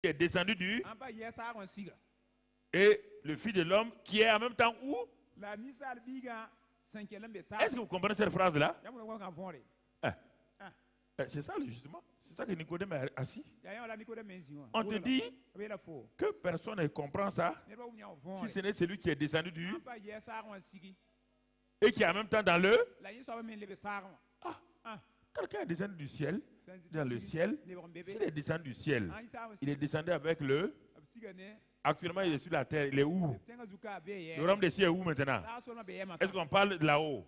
est descendu du... Et le Fils de l'homme qui est en même temps où? Est-ce que vous comprenez cette phrase-là? C'est ça, justement. C'est ça que Nicodème est assis. On te dit que personne ne comprend ça si ce n'est celui qui est descendu du... Et qui est en même temps dans le... Quelqu'un est descendu du ciel, dans le ciel. S'il est descendu du ciel, il est descendu avec le... Actuellement, il est sur la terre. Il est où? Le royaume des cieux est où maintenant? Est-ce qu'on parle de là-haut?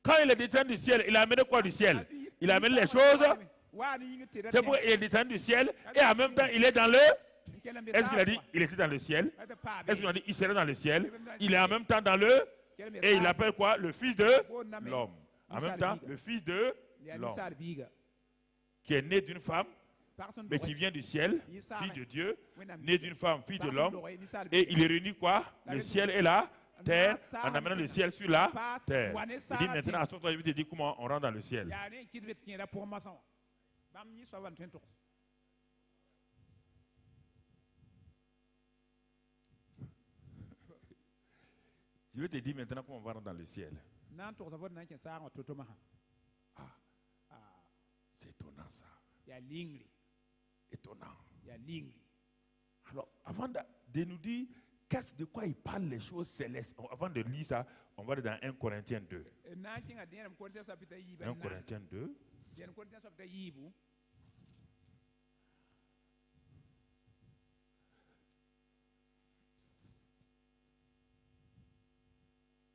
Quand il est descendu du ciel, il a amené quoi du ciel? Il a amené les choses. C'est pourquoi il est descendu du ciel et en même temps il est dans le... Est-ce qu'il a dit il était dans le ciel? Est-ce qu'il a dit il serait dans le ciel? Il est en même temps dans le... Et il appelle quoi? Le Fils de l'homme. En même temps, le Fils de l'homme. Qui est né d'une femme, mais qui vient du ciel, fils de Dieu, né d'une femme, fille de l'homme. Et il réunit quoi? Le ciel et la terre, en amenant le ciel sur la terre. Il dit maintenant, à son tour, je vais te dire comment on rentre dans le ciel. Je vais te dire maintenant comment on va rentrer dans le ciel. C'est étonnant ça. Étonnant. Alors, avant de nous dire de quoi il parle les choses célestes, avant de lire ça, on va aller dans 1 Corinthiens 2. 1 Corinthiens 2.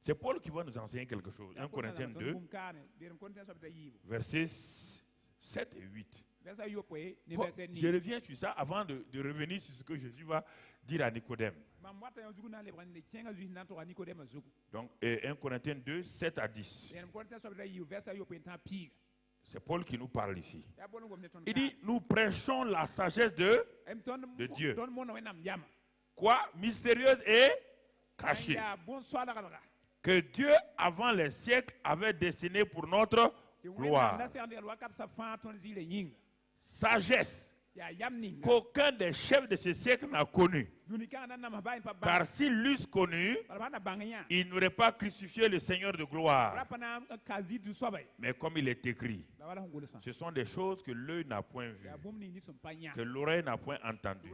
C'est Paul qui va nous enseigner quelque chose. 1 Corinthiens 2, versets 7 et 8. Je reviens sur ça avant de revenir sur ce que Jésus va dire à Nicodème. Donc, 1 Corinthiens 2, 7 à 10. C'est Paul qui nous parle ici. Il dit, nous prêchons la sagesse de Dieu. Quoi? Mystérieuse et cachée. Que Dieu, avant les siècles, avait destiné pour notre gloire. Sagesse qu'aucun des chefs de ce siècle n'a connue. Car s'ils l'eussent connu, ils n'auraient pas crucifié le Seigneur de gloire. Mais comme il est écrit, ce sont des choses que l'œil n'a point vues, que l'oreille n'a point entendues,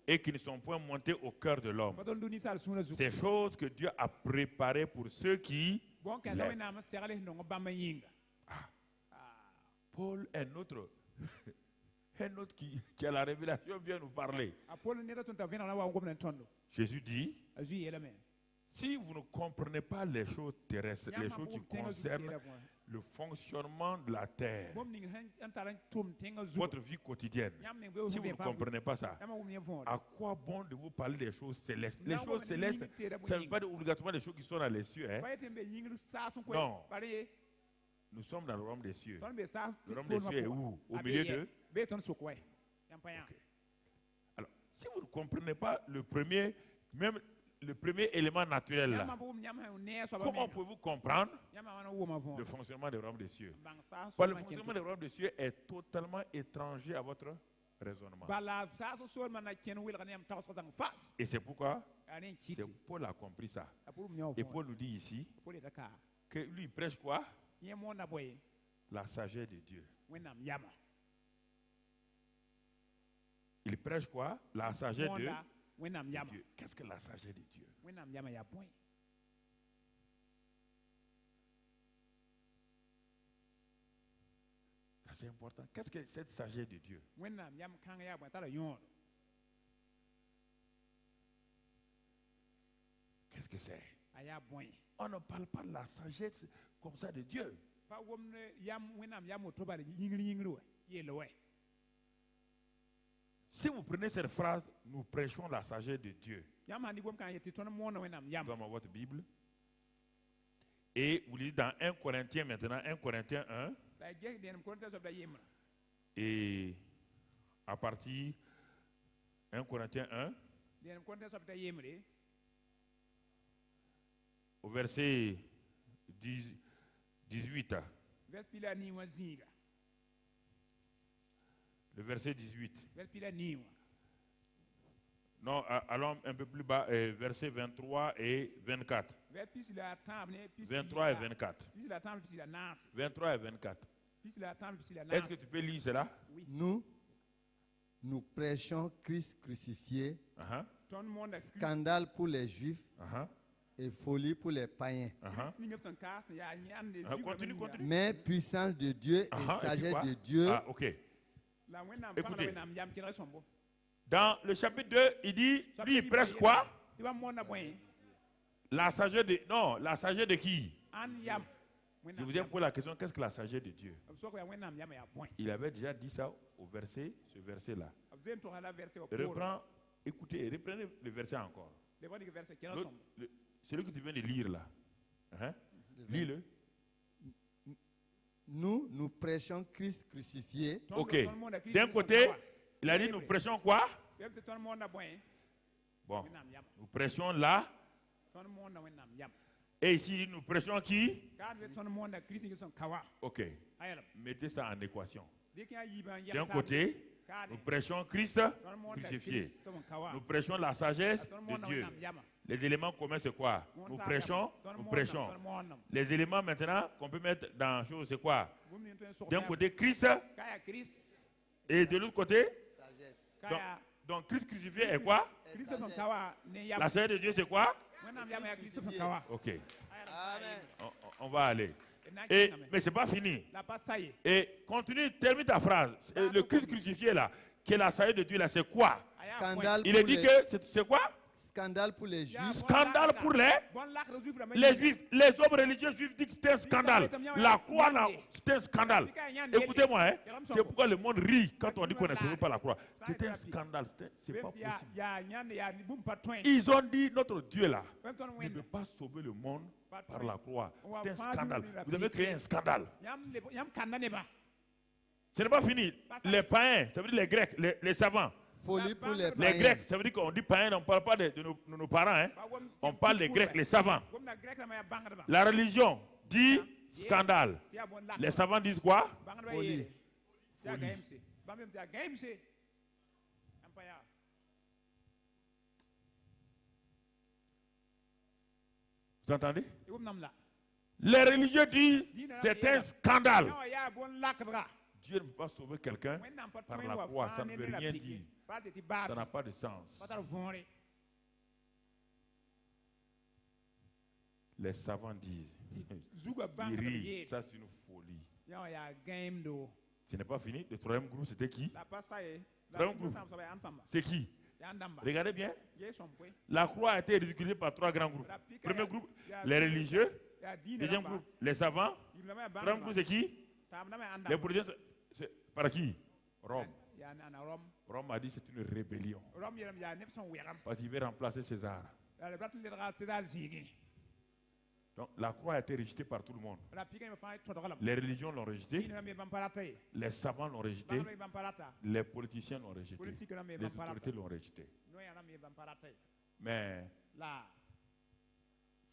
et qui ne sont point montées au cœur de l'homme. Ces choses que Dieu a préparées pour ceux qui l'aiment. Paul est notre... Un autre qui a la révélation vient nous parler. Jésus dit, si vous ne comprenez pas les choses terrestres, les choses qui concernent le fonctionnement de la terre, votre vie quotidienne, si vous ne comprenez pas ça, à quoi bon de vous parler des choses célestes? Les choses célestes, ça ne veut pas dire obligatoirement des choses qui sont dans les cieux. Hein? Non. Nous sommes dans le royaume des cieux. Le royaume des cieux est où? Au milieu d'eux. Okay. Alors, si vous ne comprenez pas le premier élément naturel là, comment pouvez-vous comprendre le fonctionnement du royaume des cieux? Le fonctionnement du royaume des cieux est totalement étranger à votre raisonnement. Et c'est pourquoi Paul a compris ça. Et Paul nous dit ici que lui il prêche quoi? La sagesse de Dieu. Il prêche quoi? La sagesse de Dieu. Qu'est-ce que la sagesse de Dieu? Ça c'est important. Qu'est-ce que cette sagesse de Dieu? Qu'est-ce que c'est? On ne parle pas de la sagesse comme ça de Dieu. Si vous prenez cette phrase, nous prêchons la sagesse de Dieu. Dans votre Bible. Et vous lisez dans 1 Corinthiens maintenant, 1 Corinthiens 1. Et à partir 1 Corinthiens 1. Au verset 18. Le verset 18. Non, allons un peu plus bas, versets 23 et 24. 23 et 24. 23 et 24. Est-ce que tu peux lire cela? Oui. Nous prêchons Christ crucifié, scandale pour les Juifs et folie pour les païens. Continue. Mais puissance de Dieu et sagesse de Dieu. Ah, ok. Écoutez. Dans le chapitre 2, il dit, lui, il prêche quoi? La sagesse de... Non, la sagesse de qui? Je vous ai posé la question, qu'est-ce que la sagesse de Dieu? Il avait déjà dit ça au verset, ce verset-là. Reprends, écoutez, reprenez le verset encore. Celui que tu viens de lire là. Lis-le. Nous prêchons Christ crucifié. Ok. D'un côté, il a dit nous prêchons quoi? Bon. Nous prêchons là. Et ici, nous prêchons qui? Ok. Mettez ça en équation. D'un côté, nous prêchons Christ crucifié. Nous prêchons la sagesse de Dieu. Les éléments communs, c'est quoi? Nous prêchons. Les éléments maintenant qu'on peut mettre dans la chose, c'est quoi? D'un côté, Christ. Et de l'autre côté, donc Christ crucifié est quoi? La sagesse de Dieu, c'est quoi? Ok. On va aller. Mais ce n'est pas fini. Et continue, termine ta phrase. Le Christ crucifié là, qui est la sagesse de Dieu là, c'est quoi? Il est dit que c'est quoi? Scandale pour les Juifs. Scandale pour les Juifs. Les hommes religieux juifs disent que c'est un scandale. La croix, c'est un scandale. Écoutez-moi, hein, c'est pourquoi le monde rit quand on dit qu'on ne sauve pas la croix. C'est un scandale. C'est pas possible. Ils ont dit notre Dieu là ne peut pas sauver le monde par la croix. C'est un scandale. Vous avez créé un scandale. Ce n'est pas fini. Les païens, ça veut dire les Grecs, les savants. Folie pour les Grecs, ça veut dire qu'on dit païens, on ne parle pas de nos parents. Hein. On parle des Grecs, les savants. La religion dit scandale. Les savants disent quoi? Folie. Vous entendez? Les religieux disent c'est un scandale. Dieu ne peut pas sauver quelqu'un par la croix. Ça ne veut rien dire. Ça n'a pas de sens. Les savants disent, ils rient, ça c'est une folie. Ce n'est pas fini. Le troisième groupe, c'était qui? Le troisième groupe, c'est qui? Regardez bien. La croix a été ridiculisée par trois grands groupes. Premier groupe, les religieux. Deuxième groupe, les savants. Troisième groupe, c'est qui? Les politiciens. Par qui? Rome. Rome a dit c'est une rébellion. Parce qu'il veut remplacer César. Donc la croix a été rejetée par tout le monde. Les religions l'ont rejetée. Les savants l'ont rejetée. Les politiciens l'ont rejetée. Les autorités l'ont rejetée. Mais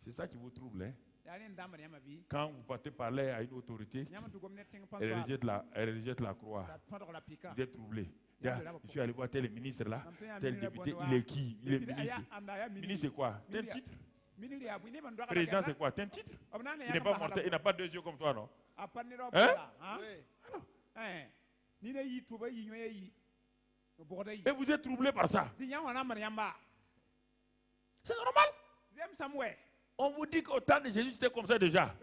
c'est ça qui vous trouble, hein? Quand vous partez parler à une autorité, elle rejette la croix. Vous êtes troublé. Je suis allé voir tel ministre là, tel député, il est qui? Il est ministre. Ministre c'est quoi? C'est un titre. Président c'est quoi? C'est un titre. Il n'est pas mortel, il n'a pas deux yeux comme toi, non? Hein? Et vous êtes troublé par ça. C'est normal. On vous dit qu'au temps de Jésus, c'était comme ça déjà.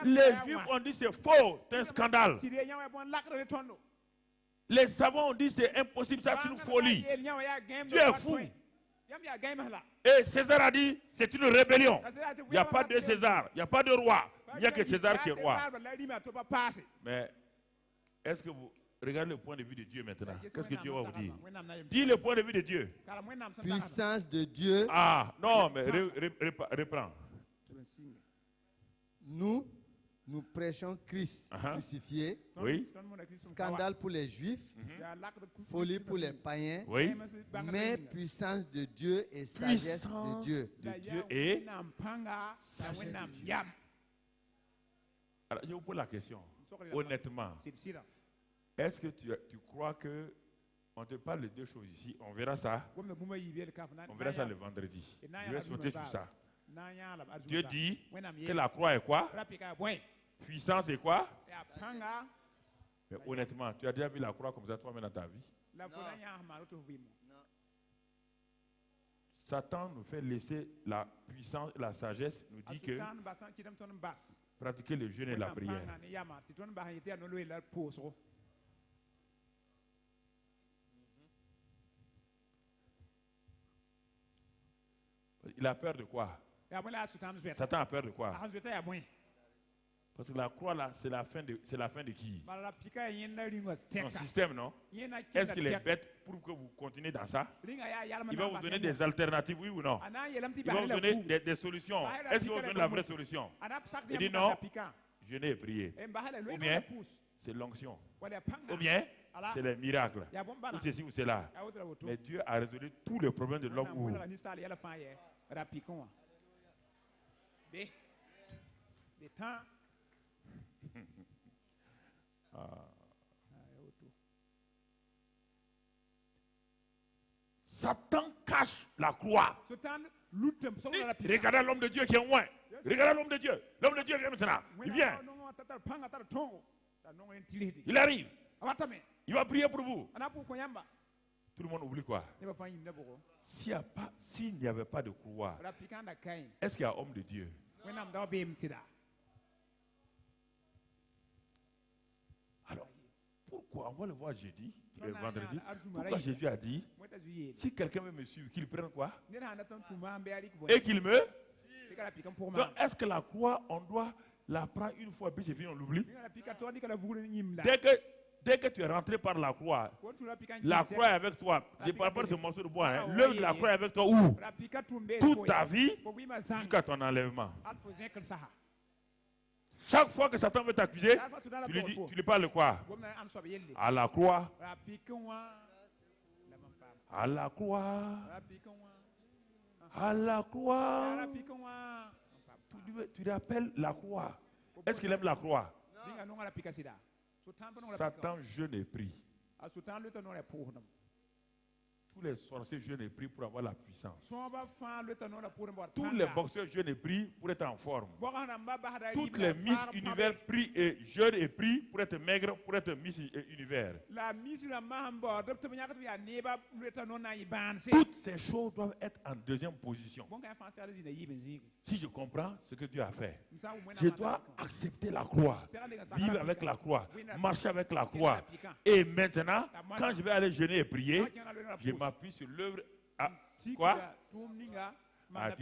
Les Juifs ont dit c'est faux, c'est un scandale. Les savants ont dit c'est impossible, ça c'est une folie. Tu es fou. Et César a dit c'est une rébellion. Il n'y a pas de César, il n'y a pas de roi. Il n'y a que César qui est roi. Mais est-ce que vous regardez le point de vue de Dieu maintenant? Qu'est-ce que Dieu va vous dire? Dis le point de vue de Dieu. Puissance de Dieu. Ah, non, mais reprends. Nous prêchons Christ crucifié. Oui. Scandale pour les Juifs. Folie pour les païens. Oui. Mais puissance de Dieu et sagesse de Dieu. De Dieu et sagesse de Dieu. Alors, je vous pose la question. Honnêtement, est-ce que tu crois que on te parle de deux choses ici? On verra ça. On verra ça le vendredi. Je vais sauter sur ça. Dieu dit que la croix est quoi? Puissance est quoi? Mais honnêtement, tu as déjà vu la croix comme ça toi-même dans ta vie? Non. Satan nous fait laisser la puissance, la sagesse, nous dit que pratiquer le jeûne et la prière. Il a peur de quoi? Satan a peur de quoi? Parce que la croix là, c'est la fin de qui? Son système, non? Est-ce qu'il est bête pour que vous continuez dans ça? Il va vous donner des alternatives, oui ou non? Il va vous donner des solutions. Est-ce qu'il va vous donner la vraie solution? Il dit non, jeûner et prier. Ou bien, c'est l'onction. Ou bien, c'est les miracles. Ou ceci ou cela. Mais Dieu a résolu tous les problèmes de l'homme. Où? Satan cache la croix. Regardez l'homme de Dieu qui est loin. Regardez l'homme de Dieu. L'homme de Dieu vient maintenant. Il vient. Il arrive. Il va prier pour vous. Tout le monde oublie quoi? S'il n'y avait pas de croix, est-ce qu'il y a homme de Dieu? Alors, pourquoi? On va le voir jeudi, vendredi. Pourquoi Jésus a dit, si quelqu'un veut me suivre, qu'il prenne quoi? Et qu'il me... Donc, est-ce que la croix, on doit la prendre une fois, puis c'est fini, on l'oublie? Dès que tu es rentré par la croix est avec toi. Je ne parle pas de ce morceau de bois. Hein. L'œuvre de la croix est avec toi où? Toute ta vie, jusqu'à ton enlèvement. Chaque fois que Satan veut t'accuser, tu lui parles de quoi? À la croix. À la croix. À la croix. Tu lui appelles la croix. Est-ce qu'il aime la croix? Satan jeûne et prie. Tous les sorciers jeûnent et prient pour avoir la puissance. Tous les boxeurs jeûnent et prient pour être en forme. Toutes les Miss Univers prient et jeûnent et prient pour être maigres, pour être Miss Univers. Toutes ces choses doivent être en deuxième position. Si je comprends ce que Dieu a fait, je dois accepter la croix, vivre avec la croix, marcher avec la croix. Et maintenant, quand je vais aller jeûner et prier, je m'appuie sur l'œuvre à quoi? À Dieu.